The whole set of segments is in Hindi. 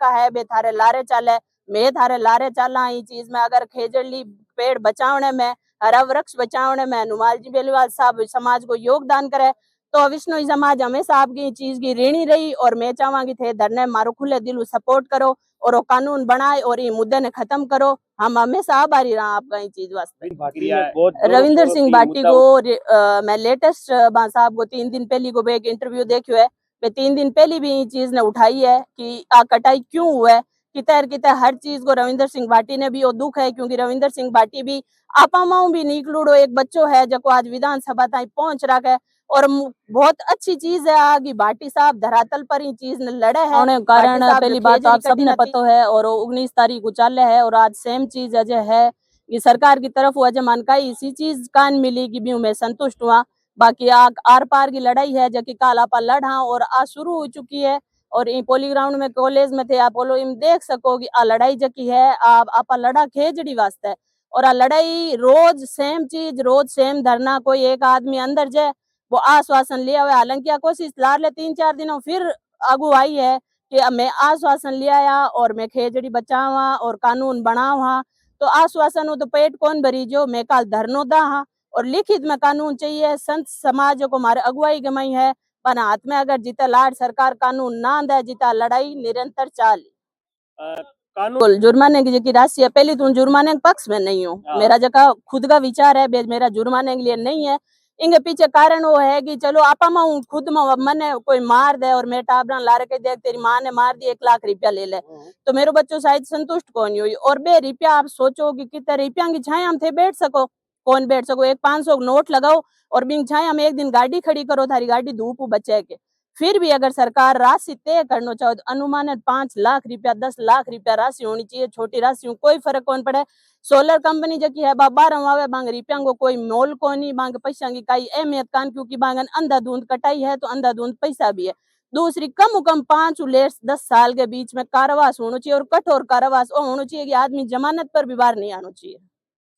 का है बे थारे लारे चाले मैं थारे लारे चाला ई चीज में अगर खेजड़ली पेड़ बचावने में हरा वृक्ष बचावने में हनुमान जी बेलीवाल साहब समाज को योगदान करे तो विष्णु समाज हमेशा आपकी चीज की ऋणी रही और मैं चाहूंगी थे धरने मारो खुले दिल सपोर्ट करो और वो कानून बनाए और ये मुद्दे ने खत्म करो। हम हमेशा आभारी रहा आपका ये चीज वास्ते। रविंदर सिंह भाटी को मैं लेटेस्ट साहब को 3 दिन पहले को एक इंटरव्यू देखियो है। 3 दिन पहले भी ये चीज ने उठाई है कि आ कटाई क्यों हुआ है कितर हर चीज को रविंदर सिंह भाटी ने भी वो दुख है क्योंकि रविंदर सिंह भाटी भी आपा माऊ भी निकलूड़ो एक बच्चो है जो आज विधानसभा तक पहुंच रहा है और बहुत अच्छी चीज है आगे भाटी साहब धरातल पर ही चीज लड़े है कारण पहली बात आप सबने पता है और 19 तारीख को चाले है और आज सेम चीज अजय है कि सरकार की तरफ अजय मानकाई इसी चीज कान मिली कि भी मैं संतुष्ट हुआ बाकी आर पार की लड़ाई है जो कि काल आपा लड़ा और आज शुरू हो चुकी है और पोली ग्राउंड में कॉलेज में थे आप इम देख सको कि आ लड़ाई जकी है आप लड़ा खेजड़ी वास्ते और आ लड़ाई रोज सेम चीज रोज सेम धरना कोई एक आदमी अंदर जाए वो आश्वासन लिया हुआ हालांकि कोशिश ला ले 3-4 दिनों फिर आगू आई है कि मैं आश्वासन लिया और मैं खेजड़ी बचावा और कानून बनावा तो आश्वासन तो पेट कौन भरी जो मैं कल धरनो दा और लिखित में कानून चाहिए संत समाज को हमारे अगुवाई गमाई है पर हाथ में अगर जीता लाड सरकार कानून ना दे जीता लड़ाई निरंतर चाली कानून जुर्माने की जो राशि है पहले तुम जुर्माने के पक्ष में नहीं हो मेरा जगह खुद का विचार है मेरा जुर्माने के लिए नहीं है इनके पीछे कारण वो है कि चलो आपा माऊ खुद मने कोई मार दे और मैं टाबरा ला रखे देख तेरी माँ ने मार दी 1 लाख रुपया ले ले तो मेरे बच्चों शायद संतुष्ट कौन हुई और 2 रुपया आप सोचो कि कितने रुपया की छाया हम थे बैठ सको कौन बैठ सको एक 500 नोट लगाओ और बिंग छाया हम एक दिन गाड़ी खड़ी करो थारी गाड़ी धूप बचे के फिर भी अगर सरकार राशि तय करना चाहो तो अनुमानित 5 लाख रुपया 10 लाख रुपया राशि होनी चाहिए छोटी राशि कोई फर्क कौन पड़े सोलर कंपनी जो है बाबा रवावे बांग रुपया को कोई मोल को नहीं बांग पैसा की कई अहमियत कान क्योंकि बांगन अंधाधुंध कटाई है तो अंधाधुंध पैसा भी है दूसरी कम 5 से 10 साल के बीच में कारावास होना चाहिए और कठोर कारावास होना चाहिए कि आदमी जमानत पर भी बाहर नहीं आना चाहिए।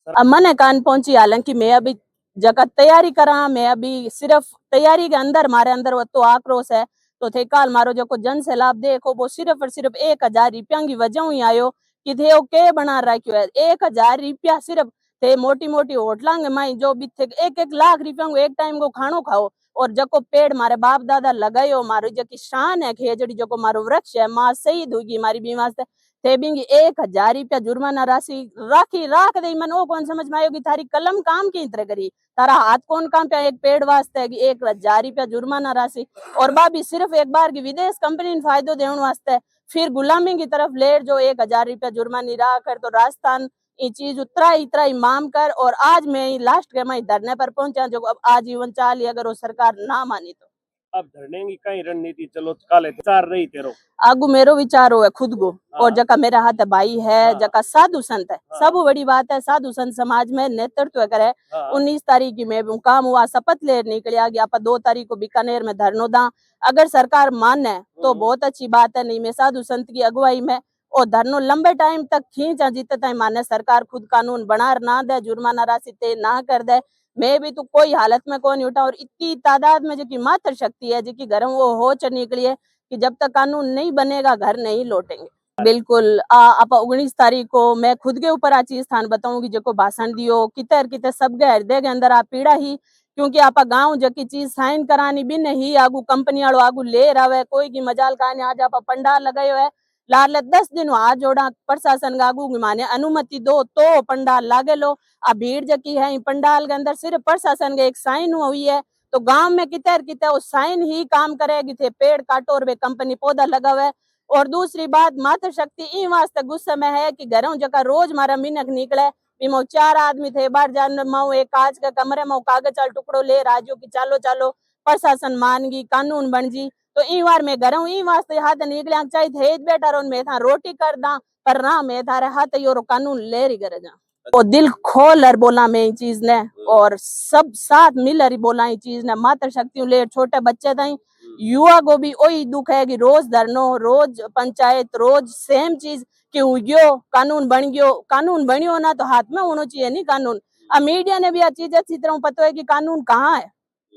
अब मने कान पहुंची हालांकि मैं अभी जगह तैयारी करा मैं अभी सिर्फ तैयारी के अंदर मारे अंदर वो तो आक्रोश है तो थे काल मारो जो को जन से लाभ देखो वो सिर्फ और सिर्फ 1000 रुपया की वजह ही आयो कि थे वो के बना रखो है 1000 रुपया सिर्फ थे मोटी मोटी होटल माई जो भी थे 1-1 लाख रुपया को एक टाइम को खानो खाओ और जको पेड़ मारे बाप दादा लगायो मारो जो की शान है खेजड़ी जो को मारो वृक्ष है माँ शहीद होगी मारी बीमार से थे बिंगी 1000 रुपया जुर्माना राशि राखी राख दे मन वो कौन समझ में आयो कि थारी कलम काम की तरह करी तारा हाथ कौन काम पे एक पेड़ वास्ते है कि 1000 रुपया जुर्माना राशि और बाबी सिर्फ एक बार की विदेश कंपनी ने फायदो देने वास्ते फिर गुलामी की तरफ ले जो 1000 रुपया जुर्मानी राह कर तो राजस्थान ये चीज उतरा इमाम कर और आज मैं लास्ट के मैं धरने पर पहुंचा जो अब आजीवन चाली अगर वो सरकार ना मानी तो अब धरने की कई रणनीति चलो काले चार रही तेरो आगू मेरो विचार हो है खुद को और जका मेरा हाथ भाई है जका साधु संत है सब बड़ी बात है साधु संत समाज में नेतृत्व करे 19 तारीख की मैं काम हुआ शपथ ले निकलिया गया 2 तारीख को बीकानेर में धरनो दा अगर सरकार माने तो बहुत अच्छी बात है नहीं मैं साधु संत की अगुवाई में और धरनो लंबे टाइम तक खींचा जीते टाइम माने सरकार खुद कानून बना ना दे जुर्माना राशि तय ना कर दे मैं भी तो कोई हालत में कौन उठा और इतनी तादाद में जो की मात्र शक्ति है जो की घर वो हो च निकली है कि जब तक कानून नहीं बनेगा घर नहीं लौटेंगे। बिल्कुल आप 19 तारीख को मैं खुद के ऊपर आ चीज स्थान बताऊंगी जो भाषण दियो किते सब हृदय के अंदर आप पीड़ा ही क्योंकि आप गाँव जकी चीज साइन करानी भी नहीं आगू कंपनी वालों आगू ले रहा कोई की मजाल कहानी आज आप पंडाल लगायो है लाल 10 दिन हाथ जोड़ा प्रशासन आगू माने अनुमति दो तो पंडाल लागे लो आ भीड़ जकी है पंडाल के अंदर सिर्फ प्रशासन के एक साइन हुई है तो गांव में किते वो साइन ही काम करेगी थे पेड़ काटो और वे कंपनी पौधा लगावे और दूसरी बात मातृ शक्ति इन वास्ते गुस्से में है कि घरों जगह रोज मारा मिनक निकले बीमो 4 आदमी थे बाहर जान माओ एक कांच के कमरे में कागज चाल टुकड़ो ले राजो की चालो चालो प्रशासन मान गई कानून बन जी तो इन बार में घरों इन वास्ते हाथ निकले चाहिए थे बेटा रो मैं था रोटी कर दा पर ना मैं थारे हाथ यो कानून ले रही करे जा और दिल खोल कर बोला मैं ये चीज ने और सब साथ मिलकर बोला ये चीज ने मातृ शक्ति ले छोटे बच्चे ताई युवा को भी वही दुख है कि रोज धरनो रोज पंचायत रोज सेम चीज कि उग्यो कानून बनियो ना तो हाथ में होना चाहिए नहीं कानून। अब मीडिया ने भी यह चीज अच्छी तरह पता है कि कानून कहाँ है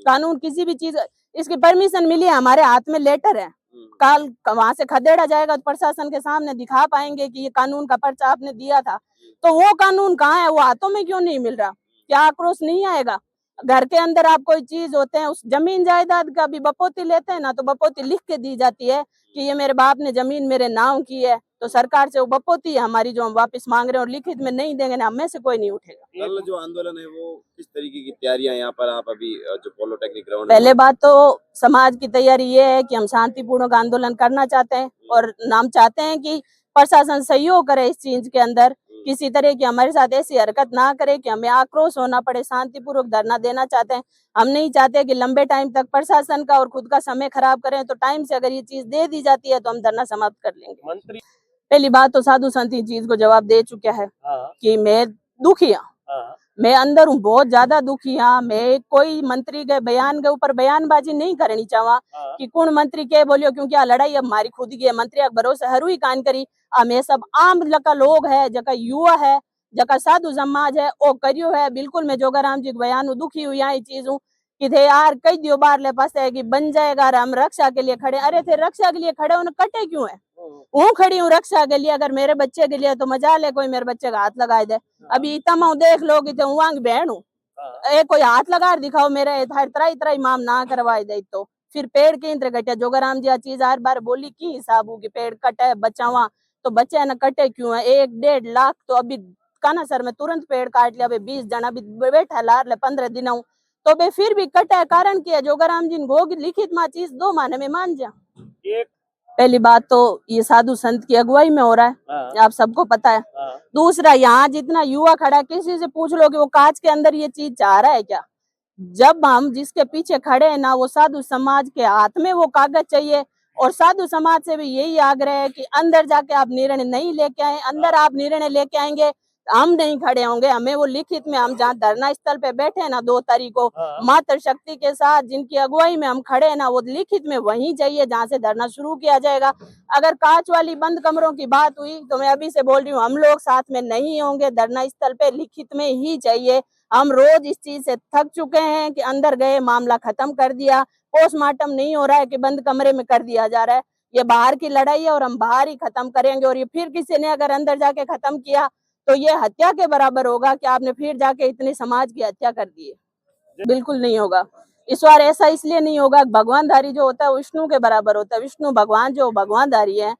कानून किसी भी चीज इसकी परमिशन मिली है हमारे हाथ में लेटर है कल वहां से खदेड़ा जाएगा तो प्रशासन के सामने दिखा पाएंगे कि ये कानून का पर्चा आपने दिया था, तो वो कानून कहाँ है, वो हाथों में क्यों नहीं मिल रहा? क्या आक्रोश नहीं आएगा? घर के अंदर आप कोई चीज होते हैं, उस जमीन जायदाद का भी बपोती लेते हैं ना, तो बपोती लिख के दी जाती है कि ये मेरे बाप ने जमीन मेरे नाम की है, तो सरकार से वो बपोती है हमारी जो हम वापस मांग रहे हैं, और लिखित में नहीं देंगे ना, हमें से कोई नहीं उठेगा। कल जो आंदोलन है वो किस तरीके की तैयारियां यहाँ पर आप अभी जो पॉलिटेक्निक ग्राउंड पहले बात तो समाज की तैयारी ये है कि हम शांतिपूर्वक आंदोलन करना चाहते हैं, और हम चाहते हैं कि प्रशासन सहयोग करे इस चीज के अंदर, किसी तरह की हमारे साथ ऐसी हरकत ना करे कि हमें आक्रोश होना पड़े। शांतिपूर्वक धरना देना चाहते हैं, हम नहीं चाहते कि लंबे टाइम तक प्रशासन का और खुद का समय खराब करें। तो टाइम से अगर ये चीज दे दी जाती है तो हम धरना समाप्त कर लेंगे। मंत्री पहली बात तो साधु संत इस चीज को जवाब दे चुका है कि मैं दुखी हूँ, मैं अंदर हूँ, बहुत ज्यादा दुखी हाँ। मैं कोई मंत्री के बयान के ऊपर बयानबाजी नहीं करनी चाहवा कि कौन मंत्री के बोलियो, क्योंकि आ लड़ाई अब हमारी खुद की है। मंत्री भरोसे हरू ही कान करी, हमें सब आम जका लोग है, जका युवा है, जका साधु समाज है, वो करियो है। बिल्कुल मैं जोगाराम जी के बयान हूँ, दुखी हुई यहाँ चीज हूँ कि थे यार कई दियो बार ले पास है कि बन जाएगा, हम रक्षा के लिए खड़े। अरे थे रक्षा के लिए खड़े, उन्हें कटे क्यों है? वो खड़ी हूँ रक्षा के लिए, अगर मेरे बच्चे के लिए तो मजा ले, कोई मेरे बच्चे का हाथ लगाए दे। अभी इतना देख लो कि वहां बहन हूँ, कोई हाथ लगा दिखाओ मेरे, तराई तराई माम ना करवाए दे तो फिर पेड़ के इंद्र कटे। जोगाराम जी चीज हर बार बोली की हिसाब हो कि पेड़ कटे बचावा, तो बच्चे न कटे क्यों है? 1-1.5 लाख तो अभी काना सर में तुरंत पेड़ काट लिया, 20 जन अभी बैठा लार ले 15 दिन तो बे फिर भी कटा है। कारण क्या है? जोगाराम जी को लिखित मा चीज 2 महीने में मान जा। एक पहली बात तो ये साधु संत की अगुवाई में हो रहा है, आप सबको पता है। दूसरा, यहाँ जितना युवा खड़ा है, किसी से पूछ लो कि वो कांच के अंदर ये चीज चाह रहा है क्या? जब हम जिसके पीछे खड़े हैं ना, वो साधु समाज के हाथ में वो कागज चाहिए, और साधु समाज से भी यही आग्रह है कि अंदर जाके आप निर्णय नहीं लेके आए। अंदर आप निर्णय लेके आएंगे हम नहीं खड़े होंगे, हमें वो लिखित में, हम जहाँ धरना स्थल पे बैठे हैं ना 2 तारीख को, मातृ शक्ति के साथ जिनकी अगुवाई में हम खड़े हैं ना, वो लिखित में वहीं चाहिए जहाँ से धरना शुरू किया जाएगा। अगर कांच वाली बंद कमरों की बात हुई तो मैं अभी से बोल रही हूँ, हम लोग साथ में नहीं होंगे, धरना स्थल पे लिखित में ही चाहिए। हम रोज इस चीज से थक चुके हैं कि अंदर गए मामला खत्म कर दिया, पोस्टमार्टम नहीं हो रहा है कि बंद कमरे में कर दिया जा रहा है। ये बाहर की लड़ाई है और हम बाहर ही खत्म करेंगे, और ये फिर किसी ने अगर अंदर जाके खत्म किया तो ये हत्या के बराबर होगा कि आपने फिर जाके इतने समाज की हत्या कर दी है। बिल्कुल नहीं होगा इस बार। ऐसा इसलिए नहीं होगा, भगवानधारी जो होता है विष्णु के बराबर होता है। विष्णु भगवान जो भगवानधारी है,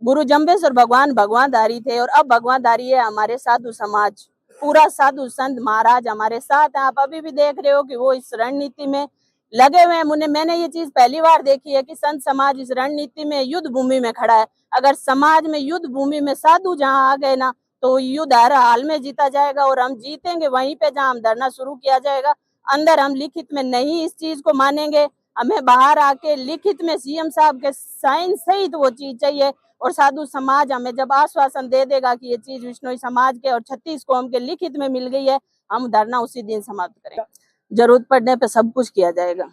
गुरु जम्बेश्वर भगवान भगवानधारी थे, और अब भगवानधारी है हमारे साधु समाज। पूरा साधु संत महाराज हमारे साथ है। आप अभी भी देख रहे हो कि वो इस रणनीति में लगे हुए हैं। मैंने ये चीज पहली बार देखी है कि संत समाज इस रणनीति में युद्ध भूमि में खड़ा है। अगर समाज में युद्ध भूमि में साधु जहाँ आ गए ना, तो युद्ध हर हाल में जीता जाएगा, और हम जीतेंगे वहीं पे जहाँ हम धरना शुरू किया जाएगा। अंदर हम लिखित में नहीं इस चीज को मानेंगे, हमें बाहर आके लिखित में सीएम साहब के साइन सहित वो चीज चाहिए। और साधु समाज हमें जब आश्वासन दे देगा कि ये चीज विष्णोई समाज के और 36 कौम के लिखित में मिल गई है, हम धरना उसी दिन समाप्त करेंगे। जरूरत पड़ने पे सब कुछ किया जाएगा।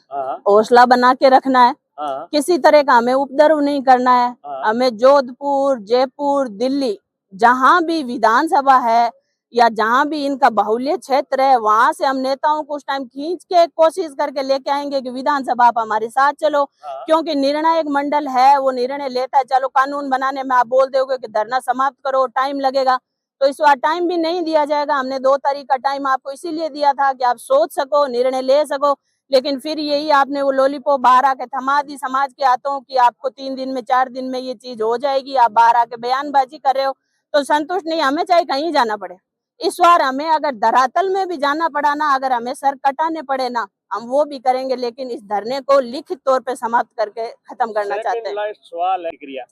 हौसला बना के रखना है, किसी तरह का हमें उपद्रव नहीं करना है। हमें जोधपुर, जयपुर, दिल्ली, जहाँ भी विधानसभा है या जहाँ भी इनका बाहुल्य क्षेत्र है, वहां से हम नेताओं को उस टाइम खींच के कोशिश करके लेके आएंगे कि विधानसभा आप हमारे साथ चलो, क्योंकि निर्णायक मंडल है, वो निर्णय लेता है। चलो कानून बनाने में आप बोल दोगे कि धरना समाप्त करो, टाइम लगेगा, तो इस बार टाइम भी नहीं दिया जाएगा। हमने 2 तारीख का टाइम आपको इसीलिए दिया था कि आप सोच सको, निर्णय ले सको, लेकिन फिर यही आपने वो लॉलीपॉप बाहर आके थमा दी समाज के हाथों कि आपको 3 दिन में 4 दिन में ये चीज हो जाएगी। आप बाहर आके बयानबाजी कर रहे हो, तो संतुष्ट नहीं, हमें चाहे कहीं जाना पड़े। इस बार हमें अगर धरातल में भी जाना पड़ा ना, अगर हमें सर कटाने पड़े ना, हम वो भी करेंगे, लेकिन इस धरने को लिखित तौर पे समाप्त करके खत्म करना चाहते हैं। लास्ट सवाल है क्रिया।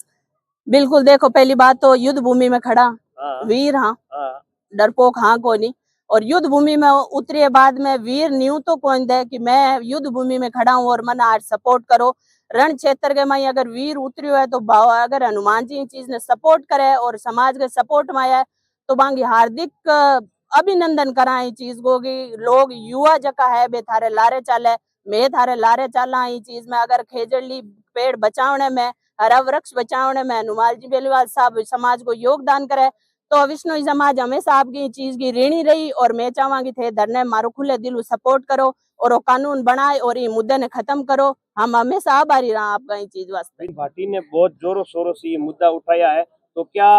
बिल्कुल, देखो पहली बात तो युद्ध भूमि में खड़ा वीर हाँ, डरपोक हाँ को नहीं, और युद्ध भूमि में उतरे बाद में वीर न्यू तो कौन दे कि मैं युद्ध भूमि में खड़ा हूँ और मन आज सपोर्ट करो। रण क्षेत्र के में अगर वीर उतरियो है, तो अगर हनुमान जी चीज ने सपोर्ट करे और समाज के सपोर्ट में आया, तो बांगी हार्दिक अभिनंदन करा इस चीज को कि लोग युवा जका है बे थारे लारे चाले, मैं थारे लारे चाला इस चीज में। अगर खेजड़ली पेड़ बचावने में, हरा वृक्ष बचावने में हनुमान जी बेलीवाल साहब समाज को योगदान करे, तो विष्णु समाज हमेशा आपकी चीज की ऋणी रही। और मैं चाहूंगी थे धरने मारो खुले दिल सपोर्ट करो और वो कानून बनाए और ये मुद्दे ने खत्म करो। हम हमेशा आभारी रहा आपका ये चीज वास्ते। भाटी ने बहुत जोरों शोरों से ये मुद्दा उठाया है, तो क्या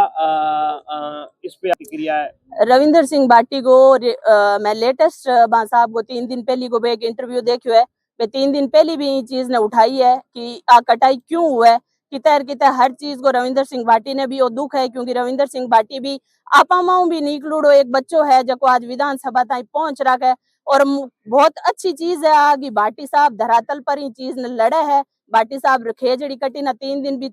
इस पे प्रतिक्रिया है? रविंदर सिंह भाटी को मैं लेटेस्ट साहब को 3 दिन पहले को एक इंटरव्यू देखियो है। वे 3 दिन पहले भी ये चीज ने उठाई है कि आ कटाई क्यों हुआ है, कितर हर चीज को रविंदर सिंह भाटी ने भी वो दुख है, क्योंकि रविंदर सिंह भाटी भी आपा माऊ भी निकलूड़ो एक बच्चो है जो आज विधानसभा तक पहुंच रहा है। और बहुत अच्छी चीज है आगे भाटी साहब धरातल पर ही चीज ने लड़े है। भाटी साहब खेजड़ी कटी ना 3 दिन भी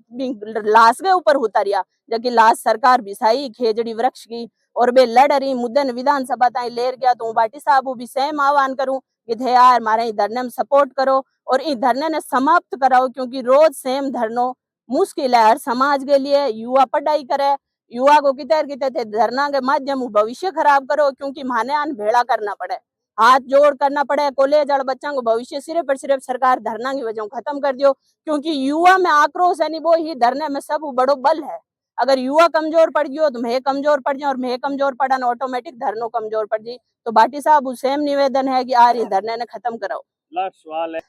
लाश के ऊपर उतारिया, जबकि लाश सरकार बिसाई खेजड़ी वृक्ष की और बे लड़ रही मुद्दे ने विधानसभा ताई लेर गया। तो भाटी साहब भी सेम आह्वान करूं कि थे यार मारे धरने में सपोर्ट करो और इस धरने ने समाप्त कराओ, क्योंकि रोज सेम धरनो मुश्किल है हर समाज के लिए। युवा पढ़ाई करे, युवा को कितर थे धरना के माध्यम भविष्य खराब करो, क्योंकि माने आन भेड़ा करना पड़े, हाथ जोड़ करना पड़े। कॉलेज और बच्चों को भविष्य सिर्फ और सिर्फ सरकार धरना की वजह खत्म कर दियो, क्योंकि युवा में आक्रोश है नहीं वो ही धरने में सब बड़ो बल है। अगर युवा कमजोर पड़ गयो तो मैं कमजोर पड़ जाऊं और मैं कमजोर पड़ा ना ऑटोमेटिक धरनो कमजोर पड़ जी। तो भाटी साहब सेम निवेदन है कि यार ये धरने ने खत्म कराओ। लास्ट सवाल है,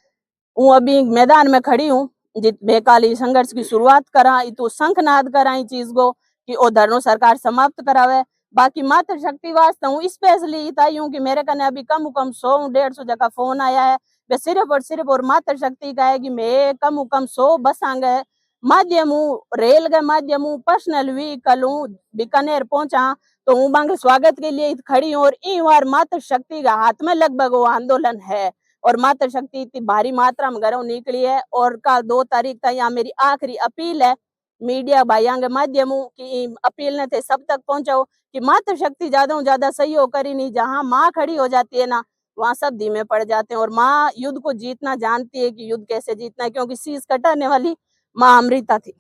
हूँ अभी मैदान में खड़ी हूँ जित बेकाली संघर्ष की शुरुआत करा तो शंखनाद करा ई चीज को कि ओ धरनो सरकार समाप्त करावे। बाकी मातृ शक्ति वास्ते हूँ स्पेशली इताई हूँ कि मेरे कने अभी कम 100-150 जगह फोन आया है। वे सिर्फ और मातृ शक्ति का है कि मैं कम 100 बस आंगे माध्यम रेल के माध्यम पर्सनल व्हीकल बीकानेर पहुंचा तो हूँ बांगे स्वागत के लिए खड़ी हूँ। और इन बार मातृ शक्ति का हाथ में लगभग वो आंदोलन है और मातृ शक्ति इतनी भारी मात्रा में घरों निकली है। और कल 2 तारीख तक यहाँ मेरी आखिरी अपील है मीडिया भाइयों के माध्यम की अपील ने थे सब तक पहुंचाओ कि मातृ शक्ति ज्यादा सहयोग करी नहीं। जहाँ माँ खड़ी हो जाती है ना वहाँ सब धीमे पड़ जाते हैं और माँ युद्ध को जीतना जानती है कि युद्ध कैसे जीतना है, क्योंकि शीश कटाने वाली माँ अमृता थी।